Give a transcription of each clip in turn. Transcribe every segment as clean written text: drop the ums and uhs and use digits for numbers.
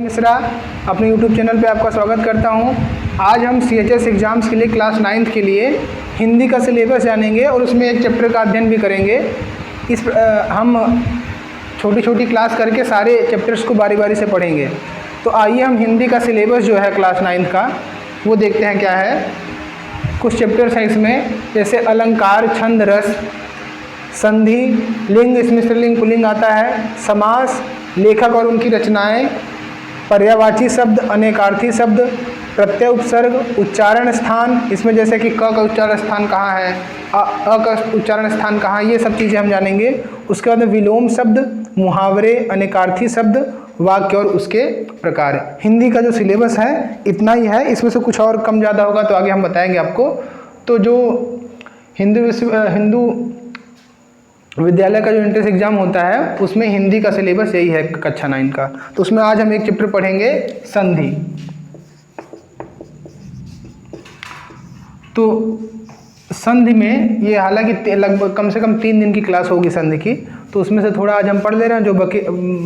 मिश्रा अपने YouTube channel पे आपका स्वागत करता हूं। आज हम CHS एग्ज़ाम्स के लिए क्लास 9th के लिए हिंदी का सिलेबस जानेंगे और उसमें एक चैप्टर का अध्ययन भी करेंगे। हम छोटी छोटी क्लास करके सारे चैप्टर्स को बारी बारी से पढ़ेंगे। तो आइए हम हिंदी का सिलेबस जो है क्लास 9th का वो देखते हैं क्या है। कुछ चैप्टर्स हैं इसमें, जैसे अलंकार, छंद, रस, संधि, लिंग, इसमें स्त्रीलिंग पुल्लिंग आता है, समास, लेखक और उनकी रचनाएं, पर्यायवाची शब्द, अनेकार्थी शब्द, प्रत्यय उपसर्ग, उच्चारण स्थान, इसमें जैसे कि क का उच्चारण स्थान कहाँ है, अ का उच्चारण स्थान कहाँ है, ये सब चीज़ें हम जानेंगे। उसके बाद में विलोम शब्द, मुहावरे, अनेकार्थी शब्द, वाक्य और उसके प्रकार। हिंदी का जो सिलेबस है इतना ही है, इसमें से कुछ और कम ज़्यादा होगा तो आगे हम बताएंगे आपको। तो जो हिंदू विद्यालय का जो एंट्रेंस एग्जाम होता है उसमें हिंदी का सिलेबस यही है कक्षा 9 का। तो उसमें आज हम एक चैप्टर पढ़ेंगे, संधि। तो संधि में ये हालांकि लगभग कम से कम 3 दिन की क्लास होगी संधि की, तो उसमें से थोड़ा आज हम पढ़ ले रहे हैं, जो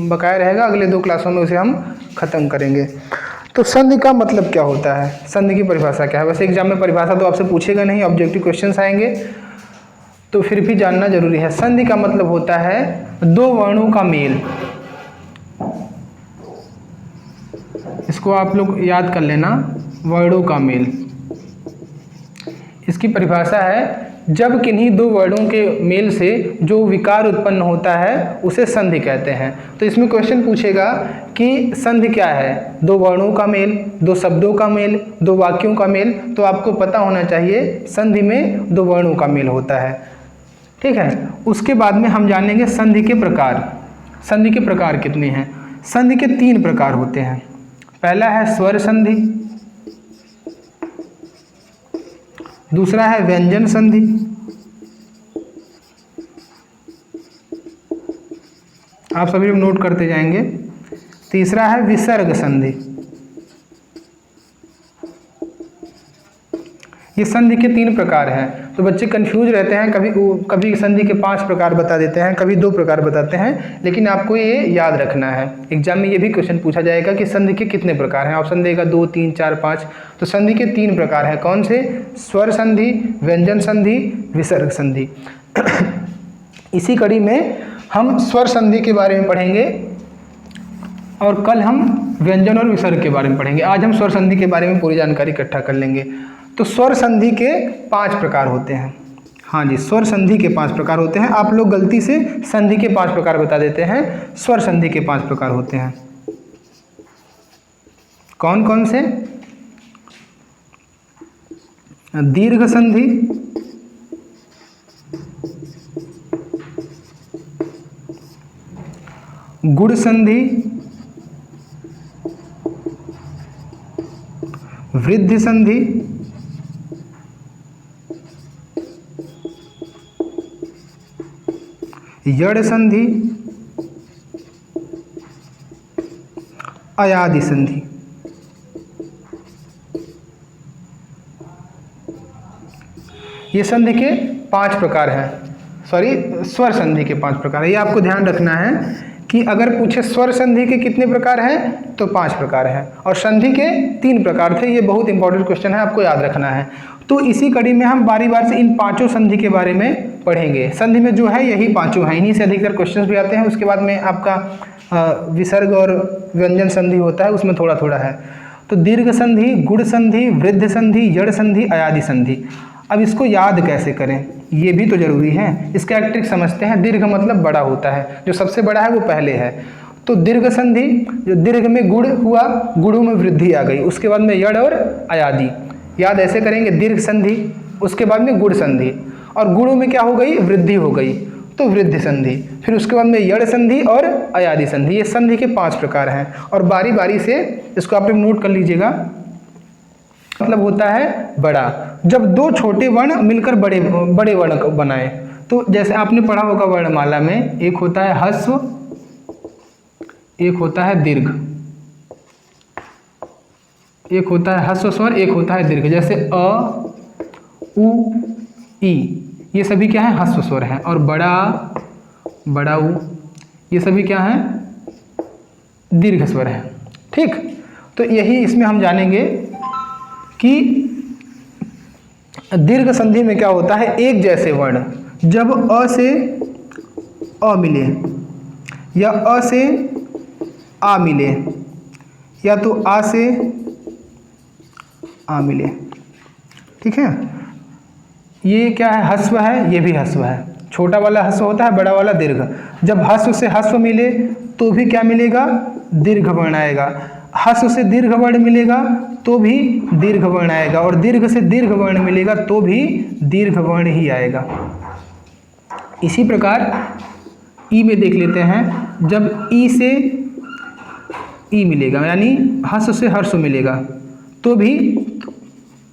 बकाया रहेगा अगले 2 क्लासों में उसे हम ख़त्म करेंगे। तो संधि का मतलब क्या होता है, संधि की परिभाषा क्या है। वैसे एग्जाम में परिभाषा तो आपसे पूछेगा नहीं, ऑब्जेक्टिव क्वेश्चंस आएंगे, तो फिर भी जानना जरूरी है। संधि का मतलब होता है 2 वर्णों का मेल। इसको आप लोग याद कर लेना, वर्णों का मेल। इसकी परिभाषा है जब किन्हीं 2 वर्णों के मेल से जो विकार उत्पन्न होता है उसे संधि कहते हैं। तो इसमें क्वेश्चन पूछेगा कि संधि क्या है, 2 वर्णों का मेल, 2 शब्दों का मेल, 2 वाक्यों का मेल। तो आपको पता होना चाहिए संधि में 2 वर्णों का मेल होता है, ठीक है। उसके बाद में हम जानेंगे संधि के प्रकार। संधि के प्रकार कितने हैं। संधि के 3 प्रकार होते हैं। पहला है स्वर संधि, दूसरा है व्यंजन संधि, आप सभी लोग नोट करते जाएंगे, तीसरा है विसर्ग संधि। ये संधि के 3 प्रकार हैं। तो बच्चे कंफ्यूज रहते हैं, कभी संधि के 5 प्रकार बता देते हैं, कभी 2 प्रकार बताते हैं, लेकिन आपको ये याद रखना है। एग्जाम में ये भी क्वेश्चन पूछा जाएगा कि संधि के कितने प्रकार हैं। ऑप्शन देगा 2, 3, 4, 5। तो संधि के 3 प्रकार हैं। कौन से? स्वर संधि, व्यंजन संधि, विसर्ग संधि। इसी कड़ी में हम स्वर संधि के बारे में पढ़ेंगे और कल हम व्यंजन और विसर्ग के बारे में पढ़ेंगे। आज हम स्वर संधि के बारे में पूरी जानकारी इकट्ठा कर लेंगे। तो स्वर संधि के 5 प्रकार होते हैं। हाँ जी, स्वर संधि के 5 प्रकार होते हैं। आप लोग गलती से संधि के 5 प्रकार बता देते हैं। स्वर संधि के 5 प्रकार होते हैं। कौन कौन से? दीर्घ संधि, गुण संधि, वृद्धि संधि, यड़ संधि, अयादि संधि। ये संधि के 5 प्रकार हैं। स्वर संधि के 5 प्रकार है। ये आपको ध्यान रखना है कि अगर पूछे स्वर संधि के कितने प्रकार हैं तो 5 प्रकार हैं, और संधि के 3 प्रकार थे। ये बहुत इंपॉर्टेंट क्वेश्चन है, आपको याद रखना है। तो इसी कड़ी में हम बारी बारी से इन 5 संधि के बारे में पढ़ेंगे। संधि में जो है यही 5 हैं, इन्हीं से अधिकतर क्वेश्चंस भी आते हैं। उसके बाद में आपका विसर्ग और व्यंजन संधि होता है, उसमें थोड़ा थोड़ा है। तो दीर्घ संधि, गुण संधि, वृद्धि संधि, यड़ संधि, अयादि संधि। अब इसको याद कैसे करें ये भी तो जरूरी है। इसका एक ट्रिक समझते हैं। दीर्घ मतलब बड़ा होता है, जो सबसे बड़ा है वो पहले है। तो दीर्घ संधि, जो दीर्घ में गुण हुआ, गुणों में वृद्धि आ गई, उसके बाद में यड़ और अयादि। याद ऐसे करेंगे, दीर्घ संधि, उसके बाद में गुण संधि, और गुणों में क्या हो गई? वृद्धि हो गई, तो वृद्धि संधि। फिर उसके बाद में यड़ संधि और अयादि संधि। ये संधि के 5 प्रकार हैं, और बारी बारी से इसको आप नोट कर लीजिएगा। मतलब होता है बड़ा, जब 2 छोटे वर्ण मिलकर बड़े वर्ण बनाए। तो जैसे आपने पढ़ा होगा वर्णमाला में, एक होता है ह्रस्व, एक होता है दीर्घ, एक होता है ह्रस्व स्वर, एक होता है दीर्घ। जैसे अ, उ, ई, ये सभी क्या है? ह्रस्व स्वर हैं। और बड़ा उ, ये सभी क्या है? दीर्घ स्वर है। ठीक, तो यही इसमें हम जानेंगे कि दीर्घ संधि में क्या होता है। एक जैसे वर्ण जब अ से अ मिले या अ से आ मिले या तो आ से आ मिले, ठीक है, ये क्या है, ह्रस्व है, ये भी ह्रस्व है। छोटा वाला ह्रस्व होता है, बड़ा वाला दीर्घ। जब ह्रस्व से ह्रस्व मिले तो भी क्या मिलेगा, दीर्घ वर्ण आएगा। ह्रस्व से दीर्घ वर्ण मिलेगा तो भी दीर्घ वर्ण आएगा, और दीर्घ से दीर्घ वर्ण मिलेगा तो भी दीर्घ वर्ण ही आएगा। इसी प्रकार ई में देख लेते हैं। जब ई से ई मिलेगा यानी ह्रस्व से ह्रस्व मिलेगा तो भी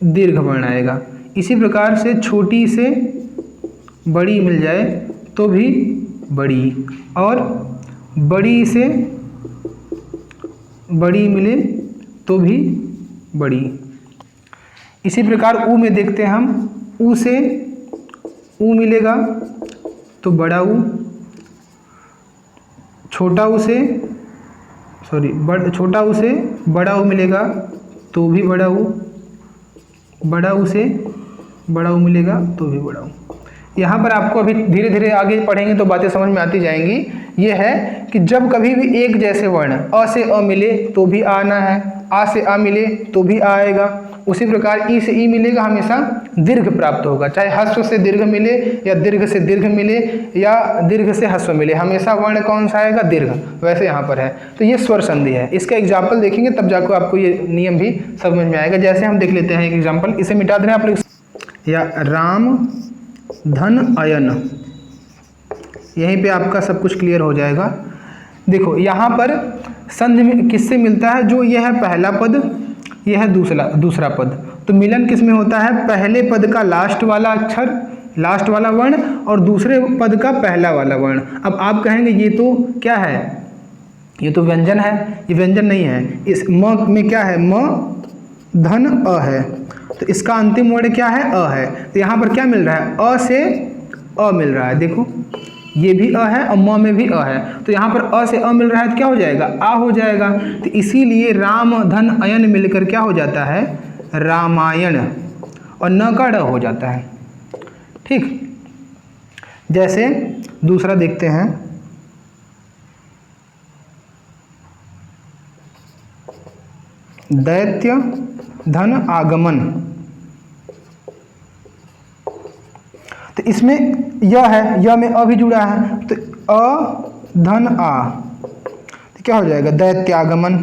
दीर्घ वर्ण आएगा। इसी प्रकार से छोटी से बड़ी मिल जाए तो भी बड़ी, और बड़ी से बड़ी मिले तो भी बड़ी। इसी प्रकार ऊ में देखते हैं हम। ऊ से ऊ मिलेगा तो बड़ा ऊ, छोटा ऊ से छोटा ऊ से बड़ा ऊ मिलेगा तो भी बड़ा ऊ, बड़ा ऊ से बड़ा ऊ मिलेगा तो भी बड़ा ऊ। यहाँ पर आपको अभी धीरे धीरे आगे पढ़ेंगे तो बातें समझ में आती जाएंगी। ये है कि जब कभी भी एक जैसे वर्ण अ से अ मिले तो भी आना है, आ से आ मिले तो भी आएगा। उसी प्रकार ई से ई मिलेगा हमेशा दीर्घ प्राप्त होगा, चाहे ह्रस्व से दीर्घ मिले या दीर्घ से दीर्घ मिले या दीर्घ से ह्रस्व मिले, हमेशा वर्ण कौन सा आएगा, दीर्घ। वैसे यहाँ पर है तो ये स्वर संधि है। इसका एग्जाम्पल देखेंगे तब जाकर आपको ये नियम भी समझ में आएगा। जैसे हम देख लेते हैं एक एग्जाम्पल, इसे मिटा दें आप लोग। या राम धन अयन, यहीं पे आपका सब कुछ क्लियर हो जाएगा। देखो यहाँ पर संधि में किससे मिलता है, जो यह है पहला पद, यह है दूसरा पद। तो मिलन किस में होता है, पहले पद का लास्ट वाला अक्षर, लास्ट वाला वर्ण, और दूसरे पद का पहला वाला वर्ण। अब आप कहेंगे ये तो क्या है, ये तो व्यंजन है। ये व्यंजन नहीं है। इस म में क्या है, म धन अ है, तो इसका अंतिम वर्ण क्या है, अ है। तो यहाँ पर क्या मिल रहा है, अ से अ मिल रहा है। देखो ये भी अ है और म में भी अ है, तो यहाँ पर अ से अ मिल रहा है तो क्या हो जाएगा, आ हो जाएगा। तो इसीलिए राम धन अयन मिलकर क्या हो जाता है, रामायण, और न का ड हो जाता है। ठीक, जैसे दूसरा देखते हैं। दैत्य धन आगमन, तो इसमें य है, य में अ भी जुड़ा है, तो अ धन आ, तो क्या हो जाएगा, दैत्यागमन।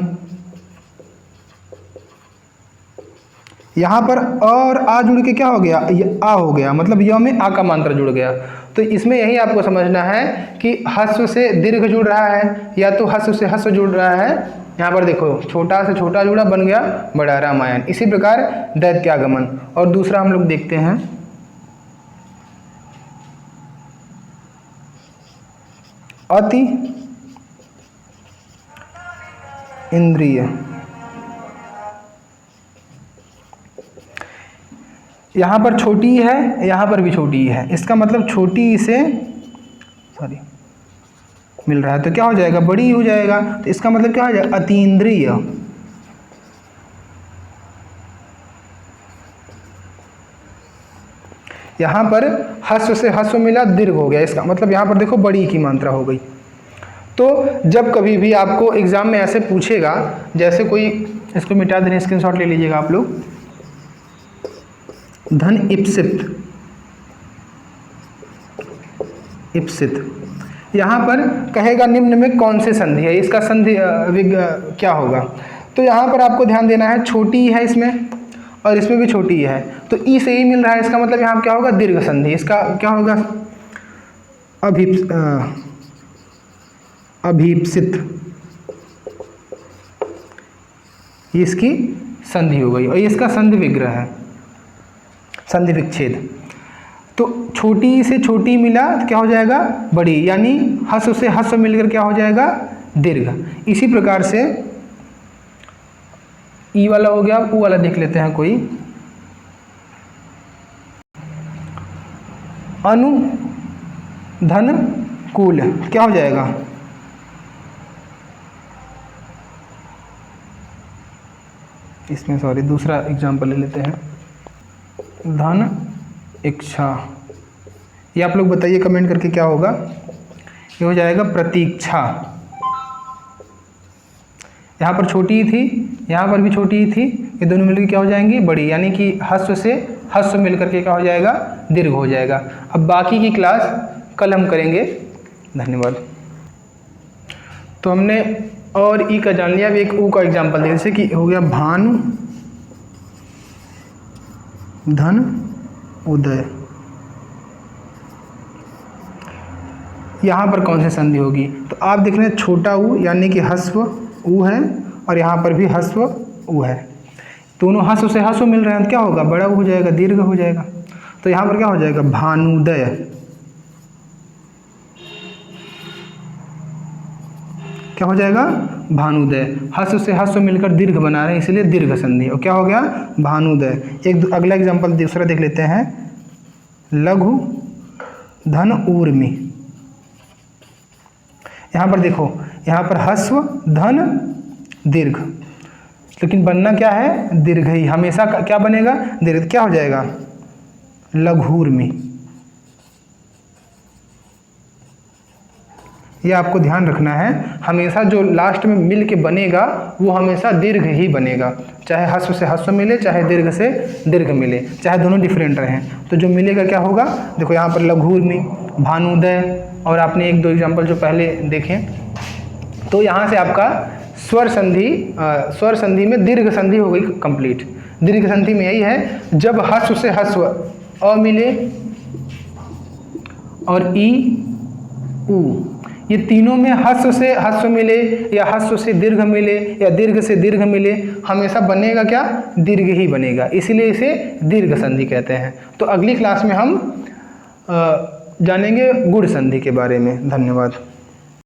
यहाँ पर अ और आ जुड़ के क्या हो गया, आ हो गया, मतलब य में आ का मात्रा जुड़ गया। तो इसमें यही आपको समझना है कि ह्रस्व से दीर्घ जुड़ रहा है या तो ह्रस्व से ह्रस्व जुड़ रहा है। यहाँ पर देखो छोटा से छोटा जुड़ा, बन गया बड़ा, रामायण। इसी प्रकार दैत्यागमन। और दूसरा हम लोग देखते हैं, अति इंद्रिय। यहाँ पर छोटी है, यहाँ पर भी छोटी है, इसका मतलब छोटी से मिल रहा है तो क्या हो जाएगा, बड़ी हो जाएगा। तो इसका मतलब क्या हो जाएगा, अतीन्द्रिय। यहाँ पर ह्रस्व से ह्रस्व मिला, दीर्घ हो गया, इसका मतलब यहाँ पर देखो बड़ी की मात्रा हो गई। तो जब कभी भी आपको एग्जाम में ऐसे पूछेगा, जैसे कोई, इसको मिटा देने, स्क्रीनशॉट ले लीजिएगा आप लोग, धन इप्सित, इप्सित, यहाँ पर कहेगा निम्न में कौन से संधि है, इसका संधि क्या होगा। तो यहाँ पर आपको ध्यान देना है, छोटी है इसमें और इसमें भी छोटी है, तो ई से ई मिल रहा है, इसका मतलब यहाँ क्या होगा, दीर्घ संधि। इसका क्या होगा, अभीप्सित, ये इसकी संधि हो गई, और ये इसका संधि विग्रह है, संधि विच्छेद। तो छोटी से छोटी मिला तो क्या हो जाएगा, बड़ी, यानी ह्रस्व से ह्रस्व मिलकर क्या हो जाएगा, दीर्घ। इसी प्रकार से ई वाला हो गया। ऊ वाला देख लेते हैं कोई, अनु धन कूल, क्या हो जाएगा, इसमें सॉरी दूसरा एग्जाम्पल ले लेते हैं, धन इच्छा। ये आप लोग बताइए कमेंट करके क्या होगा। ये हो जाएगा प्रतीक्षा। यहाँ पर छोटी थी, यहाँ पर भी छोटी थी, ये दोनों मिलकर क्या हो जाएंगी, बड़ी, यानी कि हस्व से हस्व मिलकर के क्या हो जाएगा, दीर्घ हो जाएगा। अब बाकी की क्लास कल हम करेंगे। धन्यवाद। तो हमने और ई का जान लिया। अब एक ऊ का एग्जाम्पल दे, जैसे कि हो गया भानु धन उदय। यहाँ पर कौन सी संधि होगी, तो आप देख रहे हैं छोटा ऊ यानी कि हस्व ऊ है, और यहाँ पर भी हस्व ऊ है। दोनों हस्व से हस्व मिल रहे हैं तो क्या होगा, बड़ा ऊ हो जाएगा, दीर्घ हो जाएगा। तो यहाँ पर क्या हो जाएगा, भानुदय। क्या हो जाएगा, भानुदय। हस्व से हस्व मिलकर दीर्घ बना रहे हैं, इसलिए दीर्घ संधि। और क्या हो गया, भानुदय। एक अगला एग्जांपल दूसरा देख लेते हैं, लघु धन ऊर्मी। यहाँ पर देखो, यहाँ पर हस्व धन दीर्घ, लेकिन बनना क्या है, दीर्घ ही हमेशा। क्या बनेगा, दीर्घ। क्या हो जाएगा, लघूर्मी। ये आपको ध्यान रखना है, हमेशा जो लास्ट में मिल के बनेगा वो हमेशा दीर्घ ही बनेगा, चाहे हस्व से हस्व मिले, चाहे दीर्घ से दीर्घ मिले, चाहे दोनों डिफरेंट रहें, तो जो मिलेगा क्या होगा। देखो यहाँ पर लघूर्मी, भानुदय, और आपने एक दो एग्जाम्पल जो पहले देखें, तो यहाँ से आपका स्वर संधि में दीर्घ संधि हो गई कंप्लीट। दीर्घ संधि में यही है, जब हस्व से हस्व अ मिले और ई उ, ये तीनों में हस्व से हस्व मिले या हस्व से दीर्घ मिले या दीर्घ से दीर्घ मिले, हमेशा बनेगा क्या, दीर्घ ही बनेगा, इसीलिए इसे दीर्घ संधि कहते हैं। तो अगली क्लास में हम जानेंगे गुण संधि के बारे में। धन्यवाद।